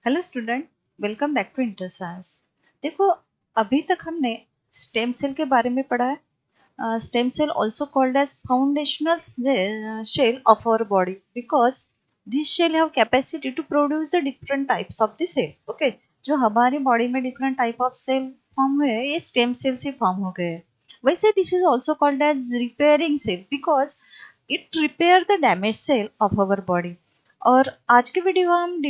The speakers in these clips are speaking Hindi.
Hello student, welcome back to inter science. देखो, अभी तक हमने स्टेम सेल के बारे में पढ़ा है। Stem cell also called as foundational cell of our body because this cell have capacity to produce the different types of the cell. Okay, जो हमारी बॉडी में different type of cell form हुए हैं, ये स्टेम सेल से फॉर्म हो गए हैं। वैसे this is also called as repairing cell because it repair the damage cell of our body. और आज के वीडियो हम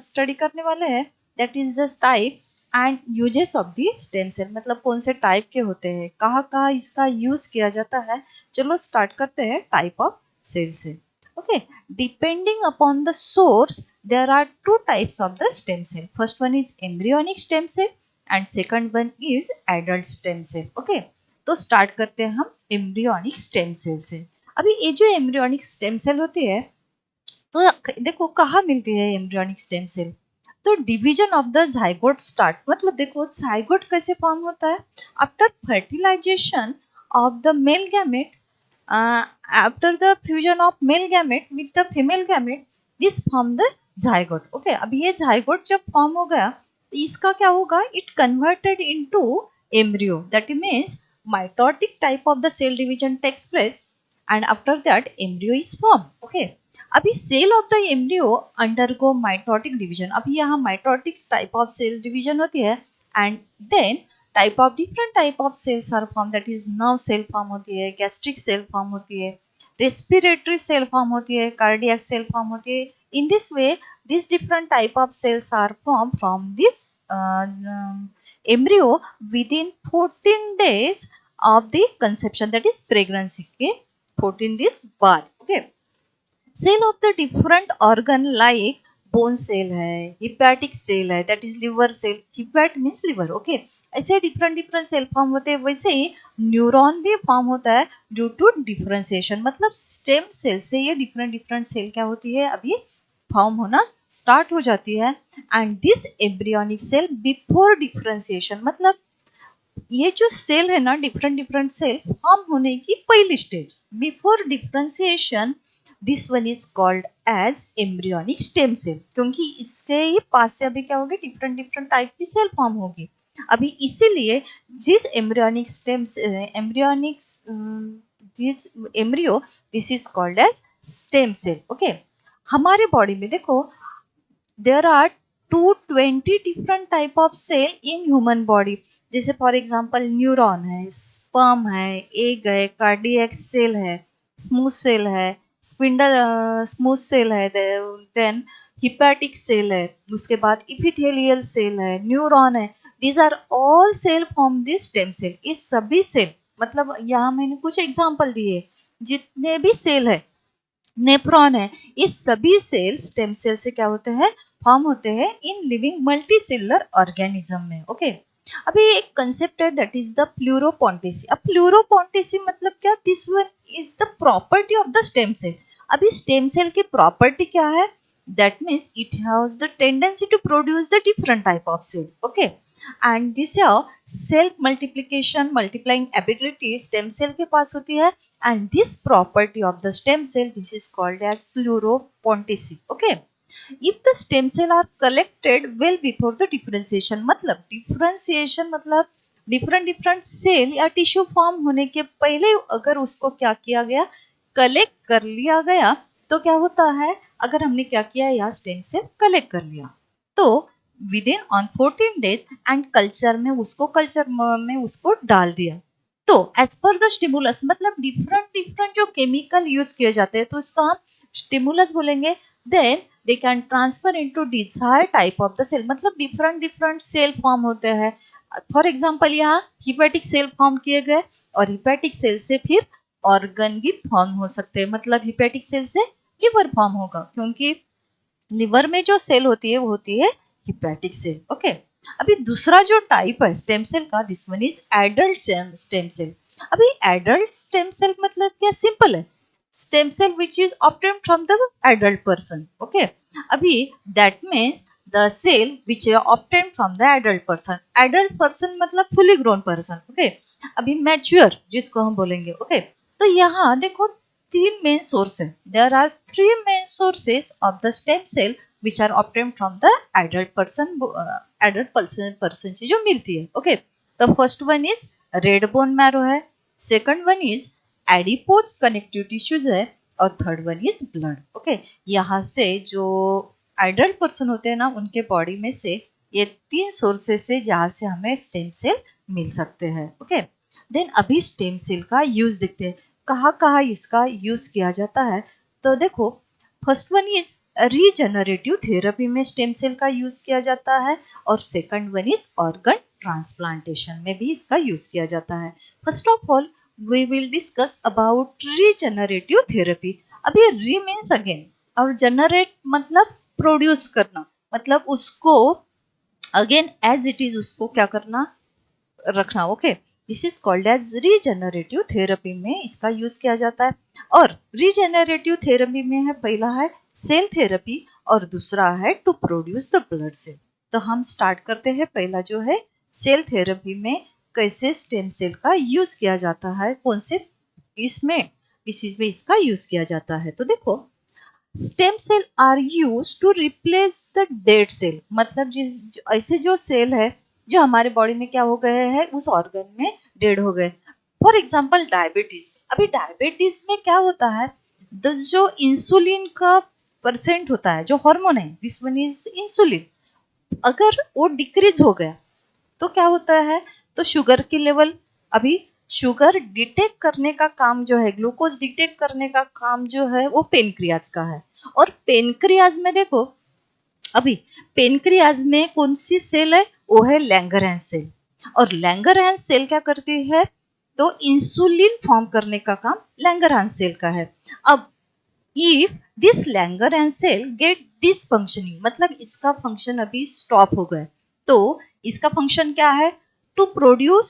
स्टडी करने वाले हैं that is the types and uses of the stem cell. मतलब कौन से टाइप के होते हैं, कहाँ कहाँ इसका यूज किया जाता है। चलो स्टार्ट करते हैं टाइप ऑफ सेल से। Okay, depending upon the source there are two types of the stem cell. First one is embryonic stem cell and second one is adult stem cell. Okay, तो स्टार्ट करते हैं हम एम्ब्रियोनिक स्टेम सेल से। अभी ये जो एम्ब्रियोनिक स्टेम सेल होती है, तो देखो कहाँ मिलती है एम्ब्रियोनिक स्टेम सेल। तो division of the zygote start, मतलब देखो जाइगोट कैसे फॉर्म होता है। After fertilisation of the male gamete, after the fusion of male gamete with the female gamete, this form the zygote. Okay, अब ये जाइगोट जब फॉर्म हो गया तो इसका क्या होगा, it converted into embryo, that means mitotic type of the cell division takes place and after that embryo is form. Okay, अभी cell of the embryo undergo mitotic division. अभी यहाँ mitotic type of cell division होती है and then type of different type of cells are form, that is nerve cell form होती है, गैस्ट्रिक सेल फॉर्म होती है, रेस्पिरेटरी सेल फॉर्म होती है, कार्डियक सेल फॉर्म होती है। In this way this different type of cells are form from this embryo within 14 days of the conception, that is pregnancy के 14 days बाद। okay, cell of the different organ like bone cell है, हिपैटिक सेल है, that is liver cell, hepat means liver. Okay, ऐसे डिफरेंट डिफरेंट सेल फॉर्म होते हैं। वैसे ही न्यूरॉन भी फॉर्म होता है ड्यू टू डिफरेंशिएशन। मतलब स्टेम सेल से ये डिफरेंट डिफरेंट सेल क्या होती है, अभी फॉर्म होना स्टार्ट हो जाती है। And this embryonic cell before differentiation, मतलब ये जो सेल है ना, डिफरेंट डिफरेंट सेल फॉर्म होने की पहली stage before differentiation, this one is called as embryonic stem cell. क्योंकि इसके ही पास से अभी क्या होगी, डिफरेंट डिफरेंट टाइप की सेल फॉर्म होगी। अभी इसीलिए जिस embryonic stem embryonic this embryo, this is called as stem cell. Okay, हमारे बॉडी में देखो there are 220 different type of cell in human body। जैसे फॉर एग्जांपल न्यूरॉन है, स्पर्म है, एग है, कार्डियक सेल है, स्मूथ सेल है, स्पिंडल स्मूथ सेल है, देन हिपैटिक सेल है, उसके बाद इपिथेलियल सेल है, न्यूरॉन है। These are all cell from this stem cell. ये सभी सेल, मतलब यहाँ मैंने कुछ एग्जांपल दिए, जितने भी सेल है, नेफ्रॉन है, ये सभी सेल स्टेम सेल से क्या होते हैं, फॉर्म होते हैं in living multi cellular organism में। ओके, अभी एक कंसेप्ट है दैट इज द प्लूरोपोंटेसी। अब प्लूरोपोंटेसी मतलब क्या, this one is the property of the stem cell. अभी स्टेम सेल की प्रॉपर्टी क्या है, that means it has the tendency to produce the different type of cell. Okay, and this self multiplication multiplying ability stem cell के पास होती है। and this property of the stem cell, this is called as pleuropontasy। okay, if the stem cell are collected well before the differentiation, मतलब differentiation मतलब डिफरेंट डिफरेंट सेल या टिश्यू फॉर्म होने के पहले अगर उसको क्या किया गया, कलेक्ट कर लिया गया, तो क्या होता है, अगर हमने क्या किया, यहाँ स्टेम सेल कलेक्ट कर लिया तो within on 14 days and culture में उसको डाल दिया। तो एज पर द स्टिमुलस, मतलब डिफरेंट डिफरेंट जो केमिकल यूज किए जाते हैं, तो इसको हम स्टिमुलस बोलेंगे। Then they can transfer into desire type of the cell, मतलब डिफरेंट डिफरेंट सेल फॉर्म होते हैं। फॉर एग्जांपल यहाँ हिपैटिक सेल फॉर्म किए गए और हिपैटिक सेल से फिर ऑर्गन भी फॉर्म हो सकते हैं। मतलब हिपैटिक सेल से लिवर फॉर्म होगा, क्योंकि लिवर में जो सेल होती है वो होती है हिपैटिक सेल। ओके, अभी दूसरा जो टाइप है स्टेम सेल का, this one is adult stem cell. अभी एडल्ट स्टेम सेल मतलब क्या, सिंपल है, stem cell which is obtained from the adult person. Okay, अभी that means the cell which are obtained from the adult person. Adult person मतलब फुली ग्रोन पर्सन। ओके, अभी मैच्योर जिसको हम बोलेंगे। ओके, तो यहाँ देखो तीन मेन सोर्स है, there are three main sources of the stem cell which are obtained from the adult person से जो मिलती है. Okay, the first one is red bone marrow है, second one is adipose connective tissues है, और third one is blood. Okay, यहाँ से जो एडल्ट पर्सन होते हैं ना, उनके बॉडी में से ये 3 सोर्सेस से जहाँ से हमें स्टेम सेल मिल सकते हैं. ओके, देन अभी स्टेम सेल का यूज देखते हैं, कहाँ कहाँ इसका यूज किया जाता है. तो देखो, first one is regenerative therapy में स्टेम सेल का यूज किया जाता है, और second one is organ transplantation में भी इसका यूज किया जाता है. First of all we will discuss about regenerative therapy. अभी री मीन्स अगेन, और जनरेट मतलब प्रोड्यूस करना, मतलब उसको अगेन एज इट इज उसको क्या करना, रखना. Okay, this is called as regenerative therapy में इसका यूज किया जाता है. और रीजेनरेटिव थेरेपी में है, पहला है सेल थेरेपी और दूसरा है to produce the blood cell. तो हम स्टार्ट करते हैं. पहला जो है सेल थेरेपी में कैसे स्टेम सेल का यूज किया जाता है, कौन से इसमें डिसीज में इसका यूज किया जाता है. तो देखो, stem cell are use to replace the dead cell, मतलब जिस ऐसे जो सेल है जो हमारे बॉडी में क्या हो गए हैं, उस ऑर्गन में डेड हो गए. For example diabetes. अभी डायबिटीज में क्या होता है, जो इंसुलिन का परसेंट होता है, जो हार्मोन है, दिस वन इज इंसुलिन, अगर वो डिक्रीज हो गया तो क्या होता है, तो शुगर की लेवल, अभी शुगर डिटेक्ट करने का काम जो है, ग्लूकोज डिटेक्ट करने का काम जो है, वो पेनक्रियाज का है. और पेनक्रियाज में देखो, अभी पेनक्रियाज में कौन सी सेल है, वो है लैंगरहैंस सेल. और लैंगरहैंस सेल क्या करती है, तो इंसुलिन फॉर्म करने का काम लैंगरहैंस सेल का है. अब if this Langerhans cell get dysfunctioning, मतलब इसका फंक्शन अभी स्टॉप हो गया, तो इसका फंक्शन क्या है, टू प्रोड्यूस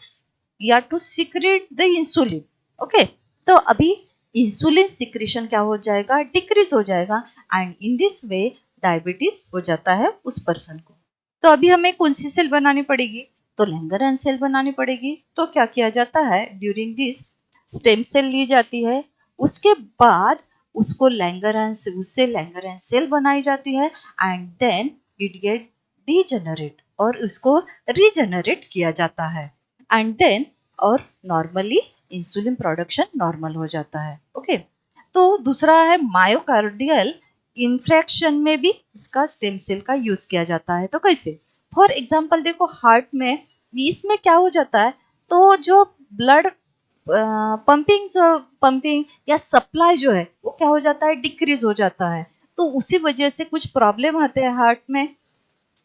या to secrete the insulin. Okay, तो अभी इंसुलिन सिक्रेशन क्या हो जाएगा, डिक्रीज हो जाएगा, and in this way diabetes हो जाता है उस पर्सन को. तो अभी हमें कौन सी सेल बनानी पड़ेगी, तो लैंगरहैंस सेल बनानी पड़ेगी. तो क्या किया जाता है, ड्यूरिंग दिस स्टेम सेल ली जाती है, उसके बाद उसको लैंगरहैंस, उससे लैंगरहैंस सेल बनाई जाती है, and then it get degenerate, और उसको रीजेनरेट किया जाता है, एंड देन और नॉर्मली इंसुलिन प्रोडक्शन नॉर्मल हो जाता है. ओके, तो दूसरा है मायोकार्डियल इंफ्रैक्शन में भी इसका स्टेम सेल का यूज किया जाता है. तो कैसे, फॉर एग्जांपल देखो, हार्ट में इसमें क्या हो जाता है, तो जो ब्लड पंपिंग या सप्लाई जो है, वो क्या हो जाता है, डिक्रीज हो जाता है. तो उसी वजह से कुछ प्रॉब्लम आते हैं हार्ट में.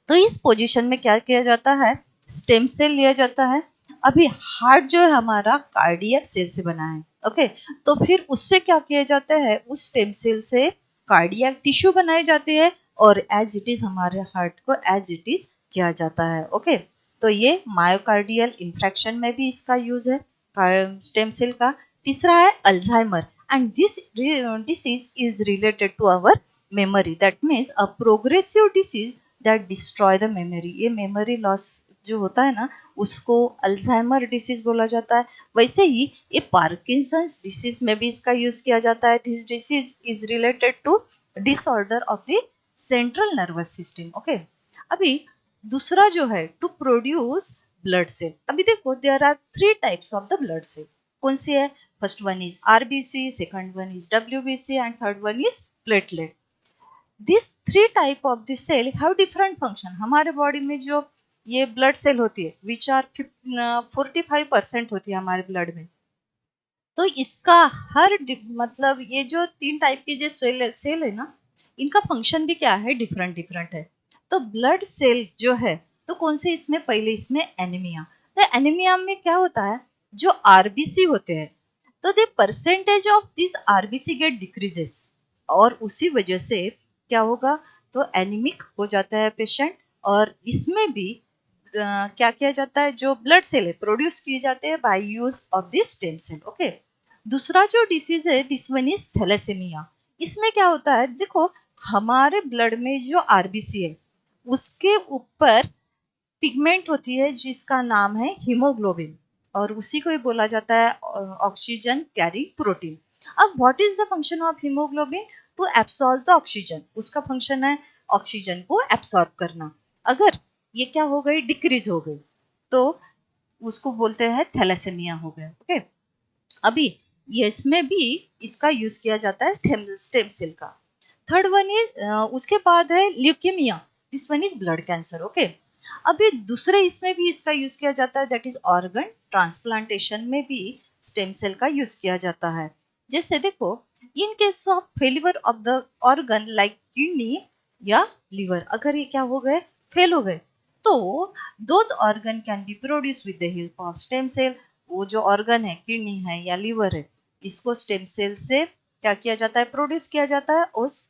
तो इस पोजीशन में क्या किया जाता है, स्टेम सेल लिया जाता है. अभी हार्ट जो है हमारा कार्डियक सेल से बना है. ओके, तो फिर उससे क्या किया जाता है, उस स्टेम सेल से कार्डियक टिश्यू बनाए जाते हैं, और एज इट इज हमारे हार्ट को एज इट इज किया जाता है. ओके, तो ये मायोकार्डियल इंफ्रैक्शन में भी इसका यूज है स्टेम सेल का. तीसरा है Alzheimer, and this disease is related to our memory, that means a progressive disease that destroy the memory. ये मेमोरी लॉस जो होता है ना, उसको अल्जाइमर डिसीज बोला जाता है. वैसे ही ये पार्किंसंस डिसीज में भी इसका यूज किया जाता है. This disease is related to disorder of the central nervous system. Okay, अभी दूसरा जो है टू प्रोड्यूस ब्लड सेल. अभी देखो, there are 3 types of the blood cell. कौन सी है, first one is RBC, second one is WBC, and third one is platelet. This 3 type of the cell have different function. हमारे बॉडी में जो ये ब्लड सेल होती है, विच आर 45% होती है हमारे ब्लड में, तो इसका मतलब ये जो 3 टाइप की जो सेल है ना, इनका फंक्शन भी क्या है, डिफरेंट डिफरेंट है. तो ब्लड सेल जो है, तो कौन से इसमें, पहले इसमें एनीमिया. तो एनीमिया में क्या होता है, जो आरबीसी होते हैं, तो the percentage of this RBC get decreases, और उसी वजह से क्या होगा, तो एनीमिक हो जाता है पेशेंट. और इसमें भी क्या किया जाता है, जो ब्लड सेल है प्रोड्यूस किए जाते हैं by use of this stem cell. Okay, दूसरा जो डिसीज है, दिस वन इज थैलेसीमिया. इसमें क्या होता है, देखो, हमारे ब्लड में जो आरबीसी है, उसके ऊपर पिगमेंट होती है जिसका नाम है हीमोग्लोबिन, और उसी को ही बोला जाता है ऑक्सीजन कैरी प्रोटीन. अब what is the function of haemoglobin, to absorb the oxygen. उसका फंक्शन है ऑक्सीजन को एब्सॉर्ब करना। अगर ये क्या हो गई, डिक्रीज हो गई, तो उसको बोलते हैं थैलेसेमिया हो गया। ओके, अभी ये इसमें भी इसका यूज किया जाता है स्टेम सेल का। थर्ड वन इज उसके बाद है leukaemia, this one is blood cancer. Okay, अभी दूसरे इसमें भी इसका यूज किया जाता है, दैट इज ऑर्गन ट्रांसप्लांटेशन में भी स्टेम सेल का यूज किया जाता है। जैसे देखो, in case of failure of the organ like kidney या लीवर, अगर ये क्या हो गए, फेल हो गए, तो those organ can be produce with the help of stem cell. वो जो ऑर्गन है, किडनी है या लीवर है, इसको स्टेम सेल से क्या किया जाता है, प्रोड्यूस किया जाता है। उस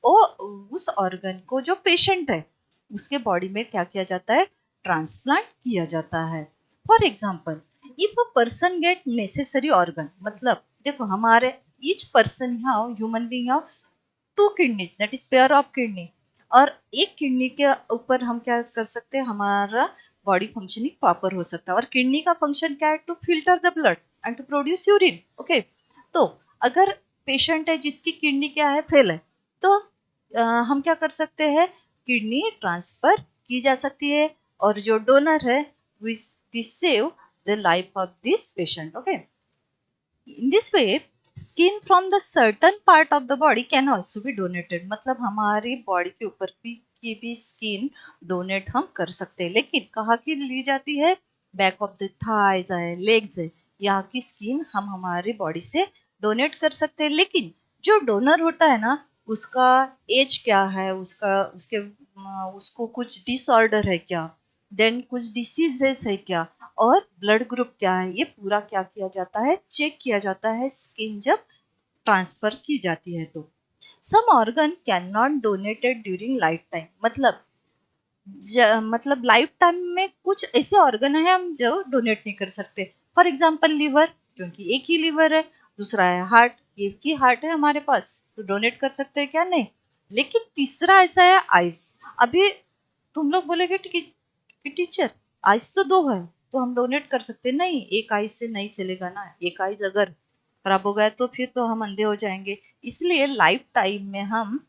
ऑर्गन को जो पेशेंट है उसके बॉडी में क्या किया जाता है, ट्रांसप्लांट किया जाता है। For example, if a person get necessary organ, मतलब देखो हमारे each person human being to kidneys, that is pair of kidney, और एक किडनी के ऊपर हम क्या कर सकते हैं, हमारा बॉडी फंक्शनिंग प्रॉपर हो सकता है। और किडनी का फंक्शन क्या है, to filter the blood and to produce urine. Okay, तो अगर पेशेंट है जिसकी किडनी क्या है, फेल है, तो हम क्या कर सकते हैं, किडनी ट्रांसफर की जा सकती है, और जो डोनर है this save the life of this patient. Okay, in this way skin from the certain part of the body can also be donated, मतलब हमारी बॉडी के ऊपर भी की भी स्किन डोनेट हम कर सकते हैं। लेकिन कहाँ की ली जाती है, बैक ऑफ द थाइज है, लेग्स है, यहाँ की स्किन हम हमारी बॉडी से डोनेट कर सकते हैं। लेकिन जो डोनर होता है ना, उसका एज क्या है, उसको कुछ डिसऑर्डर है क्या, देन कुछ डिसीजेस है क्या, और ब्लड ग्रुप क्या है, ये पूरा क्या किया जाता है, चेक किया जाता है स्किन जब ट्रांसफर की जाती है। तो some organ can not donated during life time, मतलब लाइफ टाइम में कुछ ऐसे ऑर्गन है हम जो डोनेट नहीं कर सकते। फॉर एग्जाम्पल लिवर, क्योंकि एक ही लिवर है। दूसरा है हार्ट, एक ही हार्ट है हमारे पास, तो डोनेट कर सकते हैं क्या, नहीं। लेकिन तीसरा ऐसा है आइज। अभी तुम लोग बोलेगे कि टीचर आइज तो दो है, तो हम डोनेट कर सकते नहीं, एक आइज से नहीं चलेगा ना, एक आइज अगर खराब हो गया तो फिर तो हम अंधे हो जाएंगे। इसलिए लाइफ टाइम में हम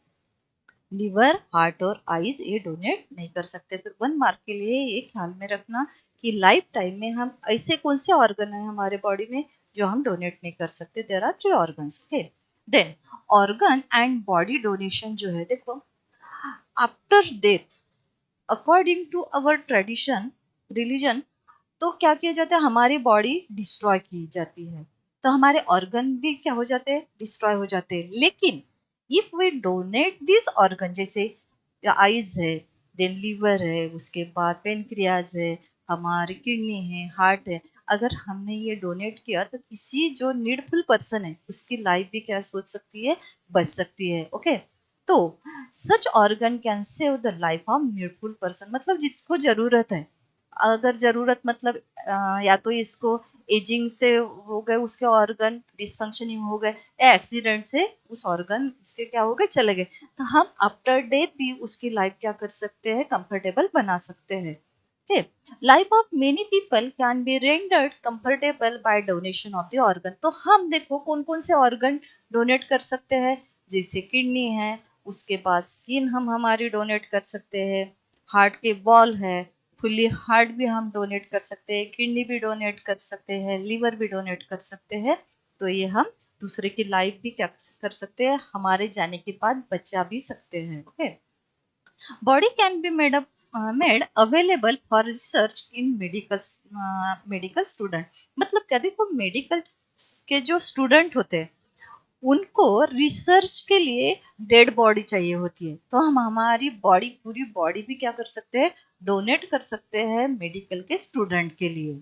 लिवर, हार्ट और आईज ये डोनेट नहीं कर सकते। तो 1 मार्क के लिए ये ख्याल में रखना कि लाइफ टाइम में हम ऐसे कौन से ऑर्गन है हमारे बॉडी में जो हम डोनेट नहीं कर सकते। There are 3 organs. Okay, then organ and body donation जो है, देखो after death according to our tradition religion, तो क्या किया जाता है, हमारी बॉडी डिस्ट्रॉय की जाती है, तो हमारे ऑर्गन भी क्या हो जाते हैं, डिस्ट्रॉय हो जाते हैं। लेकिन if we donate this organ, जैसे आईज है, देन लीवर है, उसके बाद पेनक्रियाज है, हमारी किडनी है, हार्ट है, अगर हमने ये डोनेट किया तो किसी जो नीडफुल पर्सन है उसकी लाइफ भी क्या सोच सकती है, बच सकती है। ओके, तो such organ can save the life of needful person, मतलब जिसको जरूरत है, अगर जरूरत मतलब या तो इसको एजिंग से हो गए उसके ऑर्गन डिसफंक्शनिंग हो गए, या एक्सीडेंट से उस ऑर्गन उसके क्या हो गए, चले गए, तो हम आफ्टर डेथ भी उसकी लाइफ क्या कर सकते हैं, कंफर्टेबल बना सकते हैं। okay, life of many people can be rendered comfortable by donation of the organ. तो हम देखो कौन कौन से ऑर्गन डोनेट कर सकते हैं, जैसे किडनी है, उसके बाद स्किन हम हमारी डोनेट कर सकते हैं, हार्ट के बॉल है, फुल्ली हार्ट भी हम डोनेट कर सकते हैं, किडनी भी डोनेट कर सकते हैं, लीवर भी डोनेट कर सकते हैं। तो ये हम दूसरे की लाइफ भी क्या कर सकते हैं, हमारे जाने के बाद बचा भी सकते हैं। Okay, body can be made available for research in medical student, मतलब क्या, देखो मेडिकल के जो स्टूडेंट होते हैं उनको रिसर्च के लिए डेड बॉडी चाहिए होती है, तो हम हमारी बॉडी, पूरी बॉडी भी क्या कर सकते हैं, डोनेट कर सकते हैं मेडिकल के स्टूडेंट के लिए।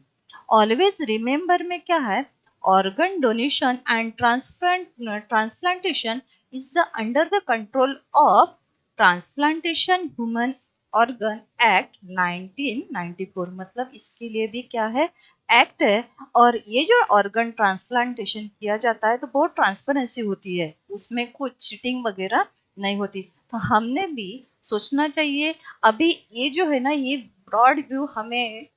ऑलवेज रिमेंबर में क्या है, organ donation and transplantation is the under the control of transplantation human organ act 1994, मतलब इसके लिए भी क्या है, एक्ट है। और ये जो ऑर्गन ट्रांसप्लांटेशन किया जाता है तो बहुत ट्रांसपेरेंसी होती है, उसमें कुछ चीटिंग वगैरह नहीं होती। तो हमने भी सोचना चाहिए। अभी ये जो है ना, ये ब्रॉड व्यू हमें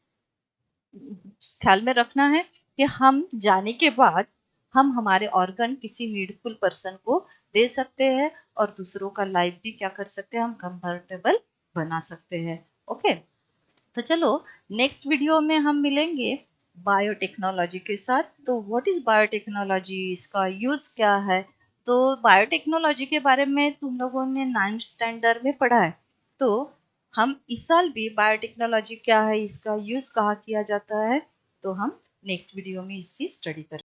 ख्याल में रखना है कि हम जाने के बाद हम हमारे ऑर्गन किसी नीडफुल पर्सन को दे सकते हैं और दूसरों का लाइफ भी क्या कर सकते हैं, हम कंफर्टेबल बना सकते हैं। ओके, तो चलो नेक्स्ट वीडियो में हम मिलेंगे बायोटेक्नोलॉजी के साथ। तो व्हाट इज बायोटेक्नोलॉजी, इसका यूज क्या है? तो बायोटेक्नोलॉजी के बारे में तुम लोगों ने 9th स्टैंडर्ड में पढ़ा है। तो हम इस साल भी बायोटेक्नोलॉजी क्या है, इसका यूज कहाँ किया जाता है, तो हम नेक्स्ट वीडियो में इसकी स्टडी करेंगे।